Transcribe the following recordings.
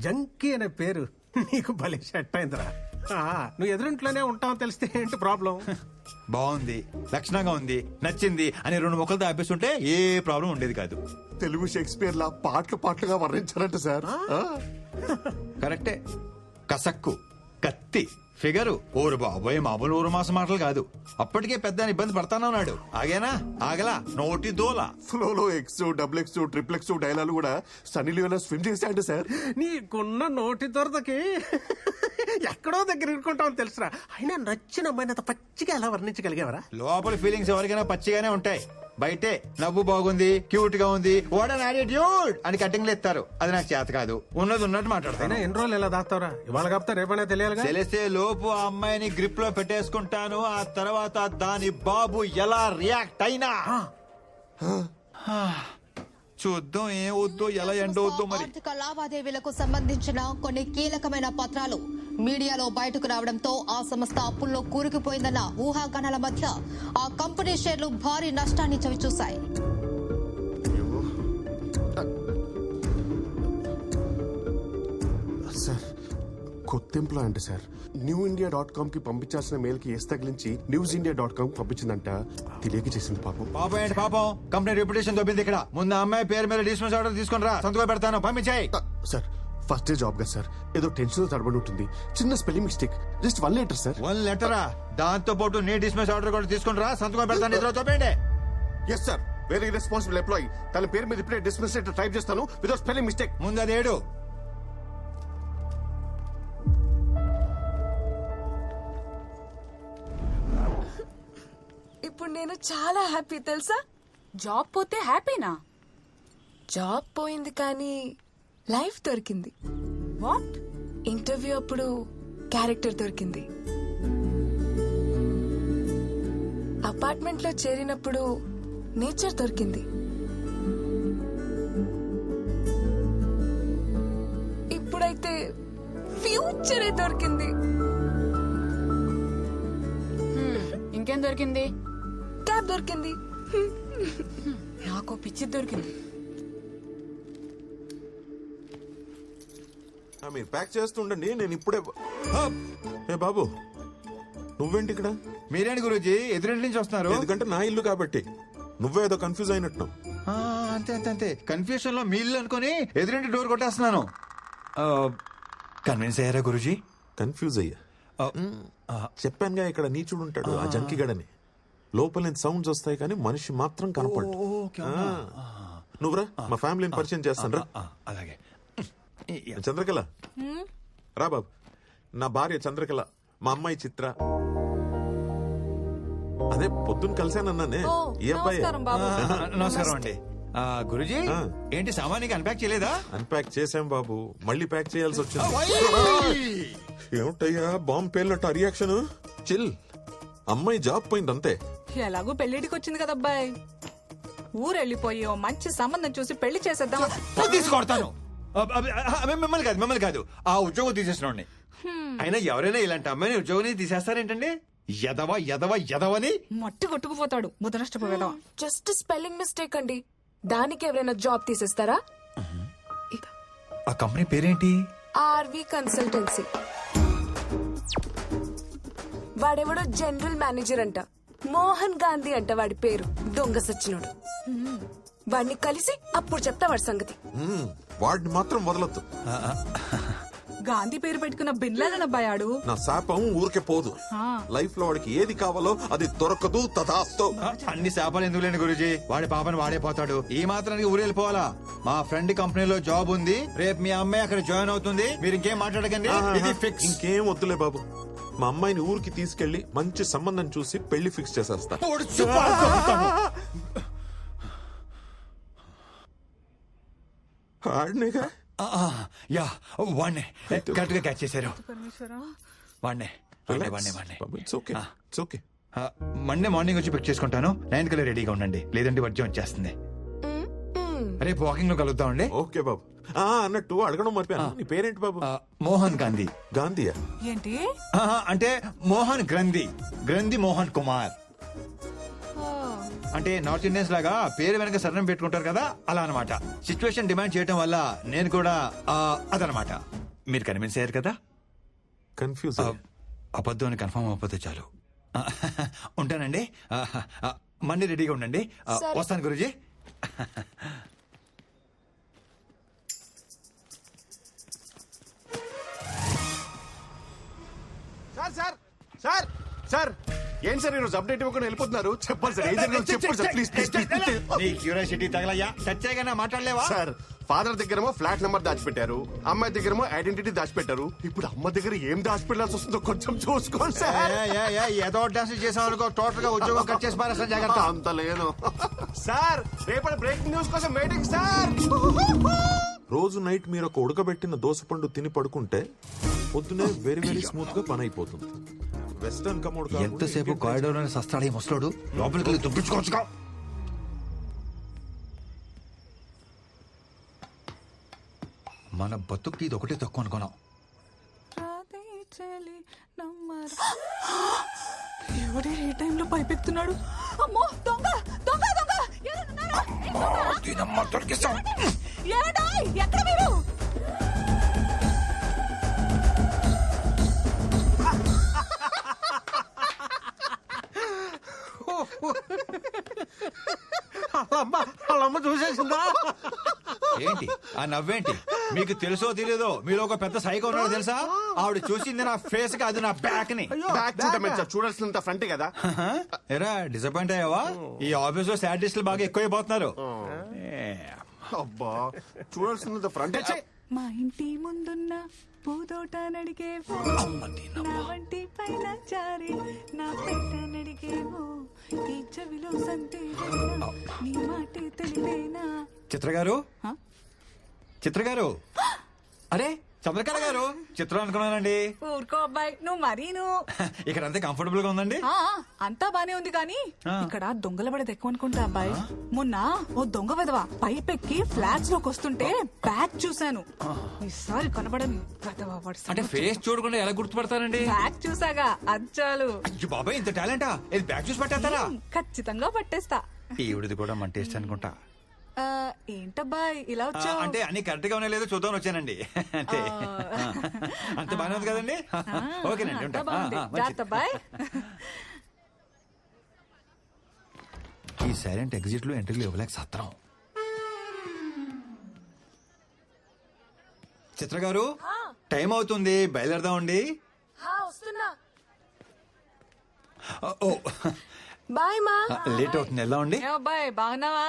Junky అనే పేరు నీకు భలే సెట్ అయిందిరా. నువ్వు ఎదురింట్లోనే ఉంటావు తెలిస్తే ఏంటి ప్రాబ్లం? బాగుంది, లక్షణంగా ఉంది, నచ్చింది అని 2 ముక్కలతో ఆపేస్తుంటే ఏ ప్రాబ్లం ఉండేది కాదు. తెలుగు షేక్స్పియర్ లా పాటలుగా వర్ణించారంట సార్. కరెక్టే. కసక్కు, కత్తి, ఫిగరు, ఓరు బాబోయ్ మామూలు ఊరు మాస మాటలు కాదు. అప్పటికే పెద్ద ఇబ్బంది పడతానన్నాడు. ఆగేనా? ఆగలా, నోటి దోల. ఫ్లోలో X, double X, triple X dialogue కూడా సన్నీ లియోనా స్విమ్ చేశాడు సార్. నీకున్న నోటి దొరదకి ఎక్కడో దగ్గర ఇరుకుంటావు తెలుసురా. అయినా నచ్చిన అమ్మాయిని అంత పచ్చిగా ఎలా వర్ణించగలిగేవరా? లోపల ఫీలింగ్స్ ఎవరికైనా పచ్చిగానే ఉంటాయి. బయటే నవ్వు బాగుంది, క్యూట్ గా ఉంది, వాట్ అన్ యాటిట్యూడ్ అని కటింగ్లు ఎత్తారు. అది నాకు చేత కాదు. ఉన్నది ఉన్నట్టు మాట్లాడతాను. ఎన్ని రోజులు ఎలా దాస్తావురా? ఇవాళ కాపుతా రేపనే తెలియాలి. తెలిసే లోపు ఆ అమ్మాయిని గ్రిప్ లో పెట్టేసుకుంటాను. ఆ తర్వాత దాని బాబు ఎలా రియాక్ట్ అయినా చూద్దాం. ఏం వద్దో, ఎలా ఎండవద్దో మరి. ఆర్థిక లావాదేవీలకు సంబంధించిన కొన్ని కీలకమైన పత్రాలు మీడియాలో బయటకు రావడంతో ఆ సంస్థ అప్పుల్లో కూరుకుపోయిందన్న ఊహాగానాల మధ్య ఆ కంపెనీ షేర్లు భారీ నష్టాన్ని చవిచూశాయి. సార్ కొత్త ఎంప్లాయ్ అంటే సార్ newindia.com కి పంపించాల్సిన మెయిల్ కి ఎస్ తగిలించి newsindia.com పంపించిందంట. తెలియక చేసింది పాపం. పాపం ఏంటి పాపం? కంపెనీ రెప్యుటేషన్ దొబ్బింది ఇక్కడ. ముందు అమ్మాయి పేరు మీద డిస్మిస్ ఆర్డర్ తీసుకుని రా, సంతకం పెడతాను. పంపించాయి. సార్ ఫస్ట్ డే జాబ్ గా సార్, ఏదో టెన్షన్ తో తడబడి ఉంటుంది. చిన్న spelling mistake, just 1 letter sir. 1 లెటరా? దాంతో పాటు నీ డిస్మిస్ ఆర్డర్ కూడా తీసుకుని రా, సంతకం పెడతాను. ఇద్దరు చూపండి. Yes sir, very responsible employee. తన పేరు మీద ఇప్పుడే డిస్మిస్ లెటర్ టైప్ చేస్తాను వితౌట్ స్పెల్లింగ్ మిస్టేక్. ముందు అది ఏడు. ఇప్పుడు నేను చాలా హ్యాపీ తెలుసా. జాబ్ పోతే హ్యాపీనా? జాబ్ పోయింది కానీ లైఫ్ దొరికింది. వాట్? ఇంటర్వ్యూ అప్పుడు క్యారెక్టర్ దొరికింది. అపార్ట్మెంట్ లో చేరినప్పుడు నేచర్ దొరికింది. ఇప్పుడైతే ఫ్యూచరే దొరికింది. ఇంకేం దొరికింది? క్యాబ్ దొరికింది. నాకు పిచ్చి దొరికింది. మీరు ప్యాక్ చేస్తుండండి, నేను ఇప్పుడే. ఏ బాబు, నువ్వేంటి ఇక్కడ? మీరేంటి గురూజీ ఎదురింటి నుంచి వస్తున్నారు? ఎందుకంటే నా ఇల్లు కాబట్టి. నువ్వే ఏదో కన్ఫ్యూజ్ అయినట్టు. అంతే అంతే అంతే. కన్ఫ్యూషన్ లో మీ ఇల్లు అనుకుని ఎదురింటి డోర్ కొట్టేస్తున్నాను. కన్విన్స్ అయ్యారా గురూజీ? కన్ఫ్యూజ్ అయ్యా. చెప్పానుగా ఇక్కడ నీచుడు ఉంటాడు, ఆ జంకిగడని. లోపల నుంచి సౌండ్స్ వస్తాయి కానీ మనిషి మాత్రం కనపడు. నువ్వురా, మా ఫ్యామిలీని పరిచయం చేస్తాను రా. అలాగే. చంద్రకళ రా బాబు. నా భార్య చంద్రకళ, మా అమ్మాయి చిత్ర. అదే పొద్దున్న కలిసానన్నానే, ఈ అబ్బాయి. నమస్కారం అండి. గురూజీ ఏంటి సామాన్యంగా అన్పాక్ చేయలేదా? అన్పాక్ చేసాం బాబు, మళ్ళీ ప్యాక్ చేయాల్సి వచ్చింది. ఏమిటయ్యా బాంబు పేలినట్టు రియాక్షన్? చిల్. అమ్మాయి జాబ్ పోయింది అంతే. ఎలాగో పెళ్లిడికి వచ్చింది కదా అబ్బాయి. ఊరెళ్ళిపోయి ఓ మంచి సంబంధం చూసి పెళ్లి చేసేద్దాం. తీసుకొడతాను. మిమ్మల్ని కాదు, ఆ ఉద్యోగం తీసేసిన. అయినా ఎవరైనా ఇలాంటి అమ్మాయిని ఉద్యోగం తీసేస్తారేంటండి? ఎదవా ఎదవా ఎదవని మట్టి కొట్టుకుపోతాడు. ముదనష్టపోయేదా? జస్ట్ స్పెల్లింగ్ మిస్టేక్ అండి, దానికి ఎవరైనా జాబ్ తీసేస్తారా? ఆ కంపెనీ పేరేంటి? RV consultancy. వాడెవడో జనరల్ మేనేజర్ అంట, మోహన్ గాంధీ అంట వాడి పేరు. దొంగ సచ్చినోడు. వాడిని కలిసి అప్పుడు చెప్తా వాడి సంగతి. వాడిని మాత్రం వదలొద్దు. గాంధీ పేరు పెట్టుకున్న బిన్లాడన్ అబ్బాయి ఆడు. నా శాపం ఊరికే పోదు. లైఫ్ లో వాడికి ఏది కావాలో అది దొరకదు. తదాస్తు. అన్ని శాపాలు ఎందుకు లేని గురూజీ, వాడి పాపని వాడే పోతాడు. ఈ మాత్రానికి ఊరెళ్ళిపోవాలా? మా ఫ్రెండ్ కంపెనీలో జాబ్ ఉంది, రేపు మీ అమ్మాయి అక్కడ జాయిన్ అవుతుంది. మీరు ఇంకేం మాట్లాడకండి, ఇది ఫిక్స్. ఇంకేం వద్దులే బాబు. మా అమ్మాయిని ఊరికి తీసుకెళ్లి మంచి సంబంధం చూసి పెళ్లి ఫిక్స్ చేసేస్తా. ఆడినేగా. యా, వాణ్ణే కరెక్ట్ గా క్యాచ్ చేశారు. వాణ్ణే. మండే మార్నింగ్ వచ్చి పిక్ చేసుకుంటాను. 9 కల్లా రెడీగా ఉండండి, లేదంటే వర్జం వచ్చేస్తుంది. రేపు వాకింగ్ లో కలుద్దామండి. ఓకే బాబు. అన్నట్టు అడగడం మర్చిపోయాను, నీ పేరేంటి బాబు? మోహన్ గాంధీ. గాంధీయా? ఏంటి అంటే మోహన్ గ్రంథి, గ్రంథి మోహన్ కుమార్. అంటే నార్త్ ఇండియన్స్ లాగా పేరు వెనక సరణం పెట్టుకుంటారు కదా, అలా అనమాట. సిచ్యువేషన్ డిమాండ్ చేయడం వల్ల నేను కూడా అదనమాట. మీరు కన్విన్స్ అయ్యారు కదా. కన్ఫ్యూజ్ అబద్ధం అని కన్ఫర్మ్ అవ్వకపోతే చాలు. ఉంటానండి. మళ్ళీ రెడీగా ఉండండి. వస్తాను గురూజీ. సార్ సార్ సార్ ఏంటి సార్ ఈరోజు అప్డేట్ ఇవ్వకుండా వెళ్ళిపోతున్నారు? చెప్పాలి సార్, ఏం జరిగిందో చెప్పండి సార్ ప్లీజ్ ప్లీజ్. నీ క్యూరియాసిటీ తగలయ్యా, చచ్చేగా మాట్లాడలేవా? సార్ ఫాదర్ దగ్గరేమో ఫ్లాట్ నెంబర్ దాచిపెట్టారు, అమ్మాయి దగ్గరేమో ఐడెంటిటీ దాచిపెట్టారు. ఇప్పుడు అమ్మ దగ్గర ఏం దాచిపెట్టాల్సి వస్తుందో కొంచెం చూసుకోండి సార్. ఏదో డాన్స్ చేసాం అనుకో, టోటల్ గా ఉద్యోగం కట్ చేసి పారేస్తా, జాగ్రత్త. అంత లేదు సార్. రేపటి బ్రేకింగ్ న్యూస్ కోసం వెయిటింగ్ సార్. రోజు నైట్ మీరు ఒక ఉడకబెట్టిన దోసపండు తిని పడుకుంటే పొద్దునే వెరీ వెరీ స్మూత్ గా పని అయిపోతుంది. వెస్టర్న్ కమోడ్ ఎంతసేపు కారిడోర్ అని సస్తాడు ఈ ముసలోడు, లోపలికి వెళ్ళి దుబ్బించుకోవచ్చుగా. మన బతుక్కి ఇది ఒకటే తక్కువ అనుకున్నాం. ఎవడే ఏ టైంలో పైపెత్తున్నాడు? అమ్మో దొంగ దొంగ దొంగ! ఏమండోయ్, ఎక్కడ మీరు? వాళ్ళమ్మ చూసేసిందా? ఏంటి ఆ నవ్వేంటి? మీకు తెలుసో తెలియదో మీలో ఒక పెద్ద సైకో ఉన్నాడో తెలుసా? ఆవిడ చూసింది నా ఫేస్ కి, అది నా బ్యాక్ ని. బ్యాక్ చూడమే సార్, చూడాల్సినంత ఫ్రంట్ కదా. ఎరా డిసప్పాయింట్ అయ్యావా? ఈ ఆఫీస్ లో సాడిస్టులు బాగా ఎక్కువైపోతున్నారు. అబ్బా చూడాల్సినంత ఫ్రంట్. మా ఇంటి ముందున్న పూదోట నడిగేవో, నా వంటి పైన జారి నా పెట్ట నడిగేవో, ఈ చెవిలో సంతే నీ మాటే తెలివేనా? చిత్ర గారు, చిత్ర గారు, అరే చంద్రకళ గారు, చిత్రం అనుకున్నానండి. ఊరుకో అబ్బాయి, నువ్వు మరీను. ఇక్కడ అంతే కంఫర్టబుల్ గా ఉందండి. అంతా బానే ఉంది కానీ ఇక్కడ దొంగల పడేది ఎక్కువ అనుకుంటా అబ్బాయి. మొన్న ఓ దొంగ విధవ పైపెక్కి ఫ్లాట్స్ లోకి వస్తుంటే బ్యాగ్ చూశాను. ఈసారి కనబడని అంటే ఫేస్ చూడకుండా ఎలా గుర్తుపడతానండి? బ్యాగ్ చూసాగా అచ్చాలు. అయ్యో బాబాయ్, ఇంత టాలెంటా? ఇది బ్యాగ్ చూసి పట్టేస్తారా? ఖచ్చితంగా పట్టేస్తా. ఈవిడిది కూడా మన టేస్ట్ అనుకుంటా. ఏంటబ్బాయి ఇలా వచ్చావు? అంటే అన్ని కరెక్ట్ గా ఉన్నాయి లేదో చూద్దాం వచ్చానండి. అంటే అంత బాగానే ఉంది కదండి. ఓకేనండి, ఉంటా. జాగ్రత్త అబ్బాయి. ఈ సైలెంట్ ఎగ్జిట్ లో ఎంట్రీలు ఇవ్వలేక సత్రం. చిత్ర గారు, టైం అవుతుంది, బయలుదేరదామండి. ఓ బాయ్ మా. లేట్ అవుతుంది, వెళ్దాం అండి. అబ్బాయి బాగున్నావా?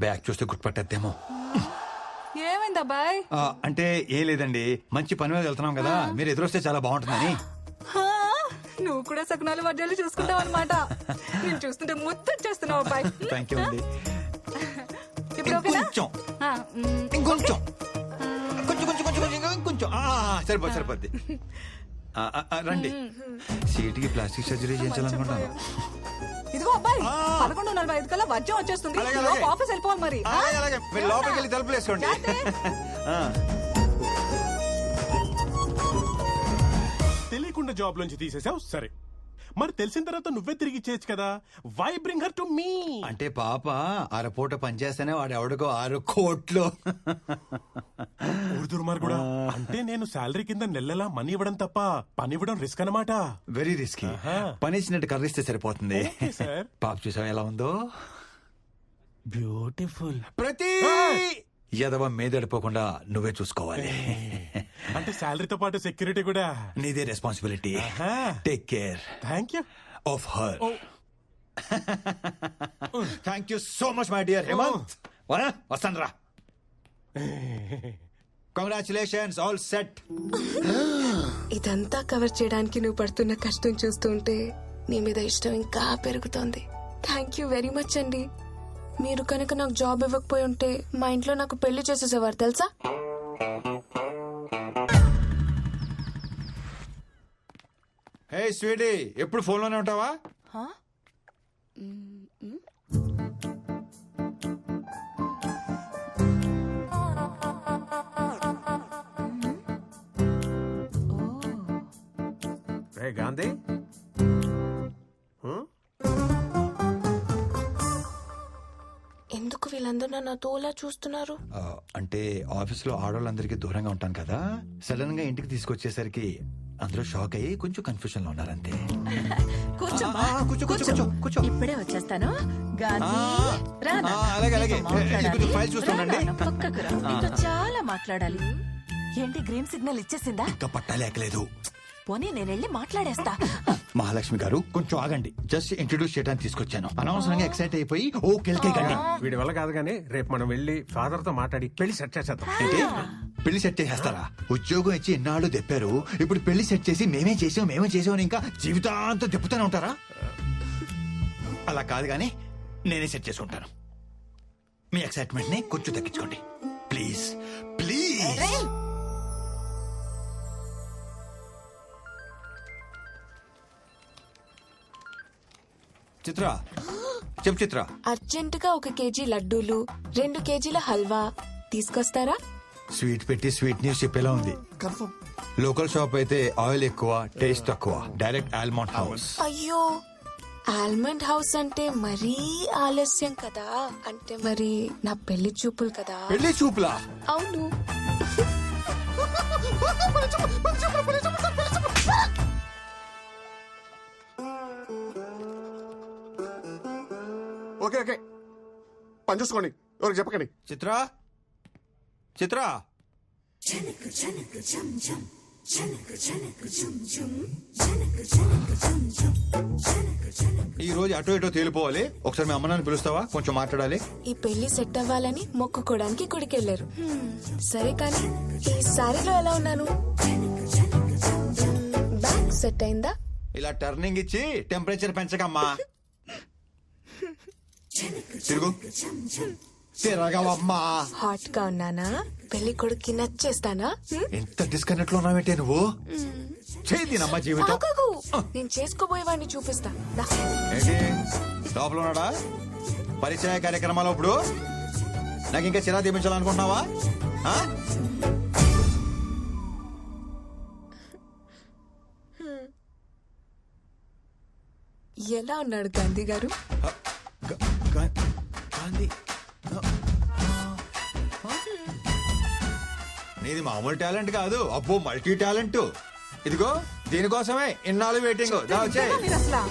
బ్యాగ్ చూస్తే గుర్తుపట్టేద్దేమో. ఏమైంది అబ్బాయి? అంటే ఏం లేదండి, మంచి పని మీద వెళ్తున్నాం కదా, మీరు ఎదురొస్తే చాలా బాగుంటుందని. నువ్వు కూడా సకునాలు వడ్డాలు చూసుకుంటావు అనమాట. నేను చూస్తుంటే ముద్దొచ్చేస్తున్నావు అబ్బాయి. థ్యాంక్ యూ అండి. ఇప్పుడు ఓకేనా? ఇంకొంచెం ఇంకొంచెం సరిపోద్ది. రండి. సీటుకి ప్లాస్టిక్ సర్జరీ చేయించాలనుకుంటాను. ఇదిగో అబ్బాయి, 11:45 కల్లా వర్జం వచ్చేస్తుంది. ఆఫీస్ వెళ్ళిపోవాలి మరి. మీరు లోపలికి వెళ్ళి తలుపులు వేసుకోండి. తెలియకుండా జాబ్ లోంచి తీసేసావు సరే, మరి తెలిసిన తర్వాత నువ్వే తిరిగి ఇచ్చేయచ్చు కదా. Why bring her to me? అంటే పాప అరపూట పనిచేస్తేనే వాడు ఎవడికో 6 కోట్లు. దుర్మార్గుడా. అంటే నేను శాలరీ కింద నెలలా మనీ ఇవ్వడం తప్ప పని ఇవ్వడం రిస్క్ అన్నమాట. Very risky. పని ఇచ్చినట్టు కర్రిస్తే సరిపోతుంది. పాప చూసావు ఎలా ఉందో? బ్యూటిఫుల్. ప్రతి యదవ మీదడిపోకుండా నువ్వే చూసుకోవాలి. అంటే శాలరీతో పాటు సెక్యూరిటీ కూడా నీదే responsibility. Take care. Thank you of her. Thank you so much my dear Hemanth. వస్తాను రా. Congratulations, all set. ఇదంతా కవర్ చేయడానికి నువ్వు పడుతున్న కష్టం చూస్తుంటే నీ మీద ఇష్టం ఇంకా పెరుగుతోంది. థ్యాంక్ యూ వెరీ మచ్ అండి. మీరు కనుక నాకు జాబ్ ఇవ్వకపోయి ఉంటే మా ఇంట్లో నాకు పెళ్లి చేసేసేవారు తెలుసా? హే స్వీటీ, ఎప్పుడు ఫోన్లోనే ఉంటావా? గాంధీ వీళ్ళందరూ నన్ను తోలా చూస్తున్నారు? అంటే ఆఫీస్ లో ఆడవాళ్ళందరికీ దూరంగా ఉంటాను కదా, సడన్ గా ఇంటికి తీసుకొచ్చేసరికి అందరూ షాక్ అయ్యి కొంచెం కన్ఫ్యూజన్ లో ఉన్నారంతే. కూర్చోమ్మా, కూర్చో, కూర్చో, కూర్చో. కూర్చో, కూర్చో. ఇప్పుడే వచ్చేస్తాను. గాంధీ, రా నాన్న. అలాగే, అలాగే. నీతో మాట్లాడాలి. కొంచెం ఫైల్ చూస్తుండండి. రా నాన్న, పక్కకు రా. నీతో చాలా మాట్లాడాలి. ఏంటి గ్రీన్ సిగ్నల్ ఇచ్చేసిందా? ఇంకా పట్టాలేకలేదు. పోనీ నేను వెళ్ళి మాట్లాడేస్తా. మహాలక్ష్మి గారు కొంచెం ఆగండి, జస్ట్ ఇంట్రొడ్యూస్ చేయడానికి తీసుకొచ్చాను. అనవసరంగా ఎక్సైట్ అయిపోయి ఓ కెల్కేకండి. వీడి వల్ల కాదు కానీ రేపు మనం వెళ్ళి ఫాదర్ తో మాట్లాడి పెళ్లి సెట్ చేసేద్దాం. ఏంటి పెళ్లి సెట్ చేసేస్తారా? ఉద్యోగం ఇచ్చి ఎన్నాళ్ళు తెప్పారు, ఇప్పుడు పెళ్లి సెట్ చేసి మేమే చేసాం ఇంకా జీవితాంతం తిప్పుతూనే ఉంటారా? అలా కాదు కానీ నేనే సెట్ చేసుకుంటాను. మీ ఎక్సైట్మెంట్ ని కొంచెం తగ్గించుకోండి ప్లీజ్ ప్లీజ్. చిత్ర, చెప్పు చిత్ర. అర్జెంట్ గా 1 కేజీ లడ్డూలు, 2 కేజీల హల్వా తీసుకొస్తారా? స్వీట్ పెట్టి స్వీట్ న్యూస్ చెప్పేలా ఉంది. కన్ఫర్మ్. లోకల్ షాప్ అయితే ఆయిల్ ఎక్కువ, టేస్ట్ తక్కువ. Direct almond house. అయ్యో, ఆల్మండ్ హౌస్ అంటే మరీ ఆలస్యం కదా. అంటే మరి నా పెళ్లి చూపులు కదా. పెళ్లి చూపులా? అవును. ఓకే ఓకే, పని చూసుకోండి, ఎవరికి చెప్పకండి. చిత్ర, చిత్ర. ఈ రోజు అటో ఇటో తేలిపోవాలి. ఒకసారి మీ అమ్మ నాన్న పిలుస్తావా? కొంచెం మాట్లాడాలి. ఈ పెళ్లి సెట్ అవ్వాలని మొక్కుకోవడానికి గుడికెళ్లారు. సరే కానీ ఈ సారీలో ఎలా ఉన్నాను? బ్యాగ్ సెట్ అయిందా? ఇలా టర్నింగ్ ఇచ్చి టెంపరేచర్ పెంచకమ్మా. తిరుగు, తిరగవమ్మా. హాట్ గా ఉన్నానా? పెళ్లి కొడుక్కి నచ్చేస్తానా? ఎంత డిస్కనెక్ట్ లో ఉన్నావేంటే నువ్వు? చేయిందినమ్మా జీవితం. ఆగకు, నేను చేసుకోబోయేవాడిని చూపిస్తా. దా. ఏంటి లోపల ఉన్నాడా? పరిచయ కార్యక్రమాలు ఇప్పుడు నాకు ఇంకా చిరా తీపించాలనుకుంటున్నావా? ఆ? ఎలా ఉన్నాడు గాంధీ గారు? గాంధీ, నీది మామూలు టాలెంట్ కాదు, అబ్బో మల్టీ టాలెంట్. ఇదిగో దీనికోసమే ఇన్నాళ్ళు వెయిటింగ్. మీరు అసలా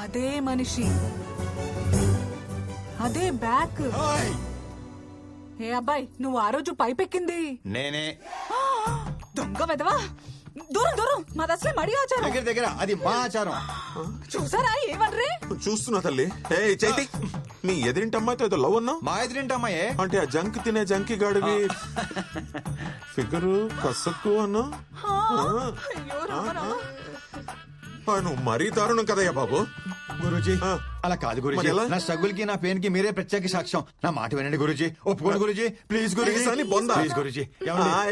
అదే మనిషి, అదే బ్యాక్. ఏ అబ్బాయి, నువ్వు ఆ రోజు పైపెక్కింది నేనే. దొంగ వెదవా. దూరం దూరం, మాది అసలే మడి ఆచారం. దగ్గర దగ్గర, అది మా ఆచారం. చూసారా ఏమన్రే? చూస్తున్నా తల్లి. ఏ చైతి, నీ ఎదిరింటి అమ్మాయితో ఏదో లవ్ అన్నా? మా ఎదురింటమ్మాయే. అంటే ఆ జంక్ తినే జంకి గాడివి ఫిగరు కసక్కు అన్నా? అయ్యో రామరా. నువ్వు మరీ దారుణం కదయ్యా బాబు. గురూజీ ఆ. అలా కాదు మరి గురూజీ, ఎలా? నా స్ట్రగుల్ కి నా పెయిన్ కి మీరే ప్రత్యేక సాక్ష్యం. నా మాట వినండి గురూజీ, ఒప్పుకోండి గురూజీ, ప్లీజ్ గురూజీ, ప్లీజ్ అని బొందా? ప్లీజ్ గురూజీ.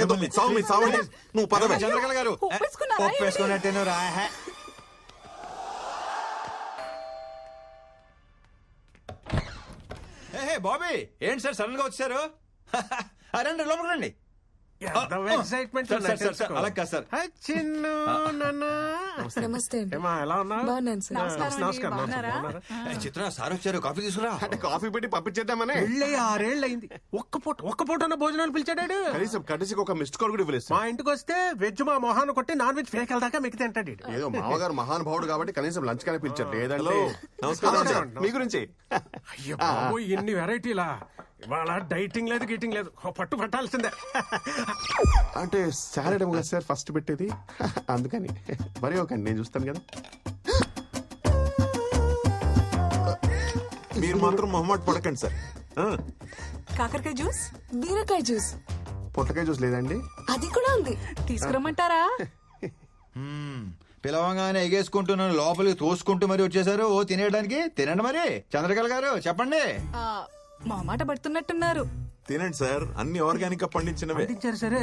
ఏదో మీ చావు, మీ చావండి. నువ్వు పదవే. చంద్రకళ గారు ఒప్పేసుకున్నారా? ఒప్పేసుకున్నట్టేను రా. బాబీ, ఏంటి సార్ సడన్ గా వచ్చారు? రండి లోపలికి రండి. Excitement sir, sir, sir, sir, అలా కాదు సార్. చిన్ను నాన్న. నమస్తే అండి. ఏమా ఎలా ఉన్నావు? బాగున్నాను సార్. నమస్కారం. బాగున్నారా? చిత్ర సార్ వచ్చారు, కాఫీ తీసుకురా. అంటే కాఫీ పెట్టి పంపించేద్దామని. పెళ్ళి 6 ఏళ్ళు అయింది. ఒక్క పూట భోజనాలు పిలిచాడాడు. కనీసం కనీసం ఒక మిస్డ్ కాల్ కూడా ఇవ్వలేదు మా సార్. ఇంటికి వస్తే వెజ్ మా మొహాన్ని కొట్టి నాన్ వెజ్ ఫేక్ వెళ్దాకా మిగతా తింటాడు ఈడు. ఏదో మామగారు మహానుభావుడు కాబట్టి కనీసం లంచ్ కానీ పిలిచారు. లేదంటే హలో, నమస్కారం. నమస్కారం. మీ గురించి అయ్యో బాబోయ్, ఎన్ని వెరైటీలా. ఇవాళ డైటింగ్ లేదు, గీటింగ్ లేదు, ఓ పట్టు పట్టాల్సిందే. అంటే సాలడ్ ఏమో కదా సార్ ఫస్ట్ పెట్టేది, అందుకని మరి ఒకండి, నేను చూస్తాను కదా. మీరు మాత్రం మొహమాట పడకండి సార్. కాకరకాయ జ్యూస్ బీరకాయ జ్యూస్ పొట్టకాయ జ్యూస్ లేదండి? అది కూడా ఉంది. తీసుకురమ్మంటారా? పిలవంగానే ఎగేసుకుంటున్నాను, లోపలికి తోసుకుంటూ మరి వచ్చేసారు. ఓ తినేయడానికి తినండి మరి. చంద్రకళ గారు చెప్పండి. మా మాట పడుతున్నట్టున్నారు. తినండి సార్, అన్ని ఆర్గానిక్ గా పండించినవే. వండించారు సరే,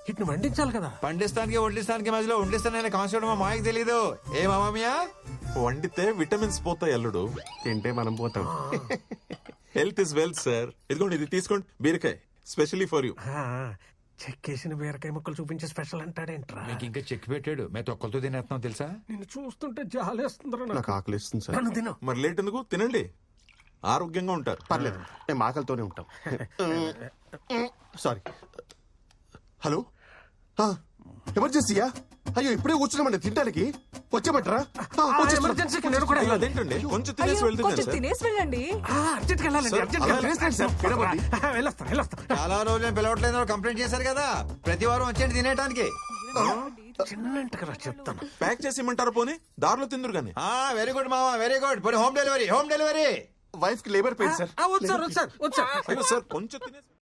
ఇట్ని వండించాలి కదా. పండిస్తానికి వడ్డిస్తానికి మధ్యలో వండిస్తానని కాన్సెప్ట్ మా మాయకి తెలీదు. ఏ మామయ్య? వండితే విటమిన్స్ పోతాయి అల్లుడు, తింటే మనం పోతాం. Health is wealth sir. ఇదిగోండి, ఇది తీసుకోండి, బీరకాయ స్పెషల్లీ ఫర్ యూ. చెక్కేసిన బీరకాయ ముక్కలు చూపించే స్పెషల్ అంటాడేంట్రా? మీకు ఇంకా చెక్ పెట్టాడు, మేము తొక్కలతో తినేస్తున్నాం తెలుసా? నిన్ను చూస్తుంటే జాలేస్తుందిరా నాకు. నాకు ఆకలి ఇస్తుంది సార్. నన్ను తిను. మరి లేట్ ఎందుకు, తినండి. ఆరోగ్యంగా ఉంటారు. పర్లేదు, మేము ఆకలితోనే ఉంటాం. సారీ. హలో, ఎమర్జెన్సీయా? అయ్యో ఇప్పుడే కూర్చున్నామండి తినడానికి. వచ్చేమంటారా? ఎమర్జెన్సీకి నేను కూడా అయ్యో, అదేంటండి కొంచెం తినేసి అయ్యో, వెళ్తుంది కొంచెం సార్. తినేసి వెళ్ళండి. అర్జెంట్కి వెళ్ళాలండి, సార్, అర్జెంట్కి అలా వెళ్ళాలి. సార్, తినమండి. వెళ్ళొస్తాను. చాలా రోజులు నేను పిలవట్లేదు కంప్లైంట్ చేశారు కదా, ప్రతి వారం వచ్చేయండి తినేయడానికి. చిన్నంటగా చెప్తాను. ప్యాక్ చేసి ఇమ్మంటారా పోనీ? దారిలో తిందురు గానీ. వెరీ గుడ్ మామా, వెరీ గుడ్. పోనీ హోమ్ డెలివరీ. వైఫ్ కి లేబర్ పెయిన్ సార్. వచ్చారు. అయ్యో సార్ కొంచెం తినేసి